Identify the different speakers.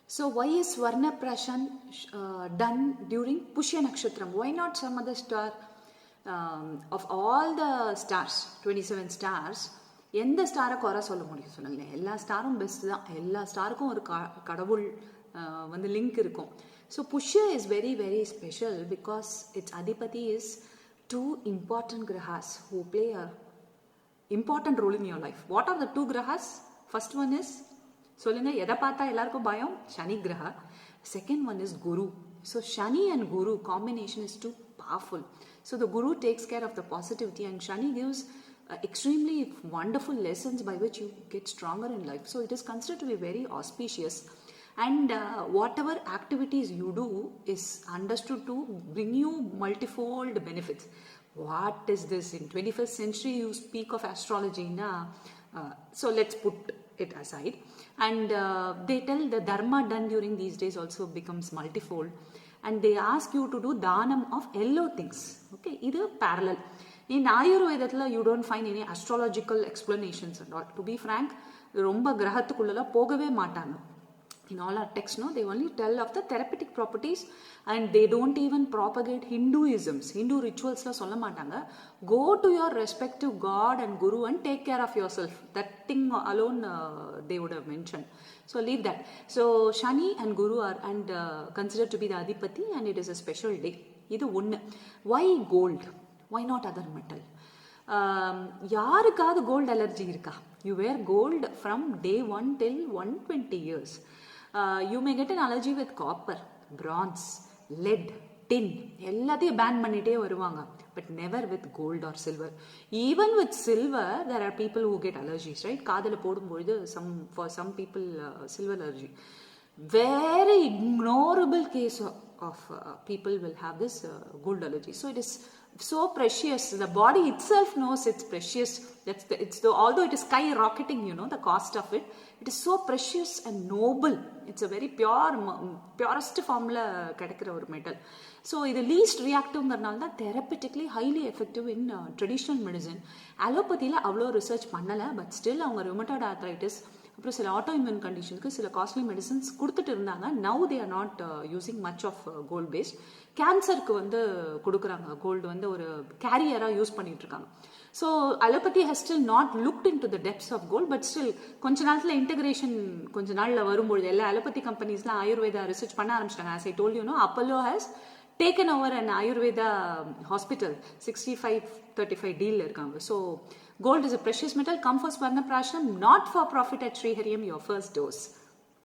Speaker 1: So why is Swarna Prashan done during Pushya Nakshatram? Why not some other star? Of all the stars, 27 stars, எந்த ஸ்டாரை குறை சொல்ல முடியும் சொல்லுங்களேன்? எல்லா ஸ்டாரும் best தான். எல்லா ஸ்டாருக்கும் ஒரு கடவுள் வந்து லிங்க் இருக்கும். So Pushya is very very special because it's அதிபதி is two important grahas who play a important role in your life. What are the two grahas? First one is, சொல்லுங்க, எதை பார்த்தா எல்லாருக்கும் பயம்? சனி கிரகா. Second one is Guru. So Shani and Guru combination is too powerful. So the Guru takes care of the positivity and Shani gives extremely wonderful lessons by which you get stronger in life. So it is considered to be very auspicious. And whatever activities you do is understood to bring you multifold benefits. What is this? In 21st century you speak of astrology na? So let's put it aside. And they tell the dharma done during these days also becomes multifold. And they ask you to do dhanam of yellow things. Okay, either parallel. In Ayurveda, you don't find any astrological explanations and all. To be frank, romba grahathukkulla pogave maatanga. In all our texts, no, they only tell of the therapeutic properties and they don't even propagate Hinduisms. Hindu rituals la solla matanga. Go to your respective god and guru and take care of yourself. That thing alone they would have mentioned. So leave that. So Shani and Guru are considered to be the Adipati and it is a special day. Idu one. Why gold? Why not other metal? யாருக்காவது gold allergy இருக்கா? You wear gold from day 1 till 120 years. You may get an allergy with copper, bronze, lead, tin. எல்லாத்தையும் pan பண்ணிட்டே வருவாங்க. But never with gold or silver. Even with silver, there are people who get allergies, right? காதல போடும்பொழுது for some people silver allergy. Very ignorable case of people will have this gold allergy. So it is so precious. The body itself knows it's precious. Although it is skyrocketing, the cost of it. It is so precious and noble. It's a very purest formula கிடைக்கிற ஒரு metal. So இது least reactive-ங்கறனால தான் therapeutically highly effective in traditional medicine. Allopathy-ல அவ்வளோ research பண்ணல, but still அவங்க rheumatoid arthritis அப்புறம் சில autoimmune கண்டிஷனுக்கு சில காஸ்ட்லி மெடிசன்ஸ் கொடுத்துட்டு இருந்தாங்க. Now they are not using much of gold paste. கேன்சருக்கு வந்து கொடுக்குறாங்க கோல்டு வந்து ஒரு கேரியராக யூஸ் பண்ணிட்டு இருக்காங்க. So allopathy has still not looked into the depths of cold, but still கொஞ்ச நாளத்தில் இன்டகிரேஷன் கொஞ்ச நாளில் வரும்பொழுது எல்லா அலோபதி கம்பெனிஸ்லாம் ஆயுர்வேதா ரிசர்ச் பண்ண ஆரம்பிச்சிட்டாங்க. As I told you know, Apollo has taken over an Ayurveda hospital, 65-35 deal irukanga. So gold is a precious metal. Come for Swarna Prashanam, not for profit at Sri Hariyam, your first dose.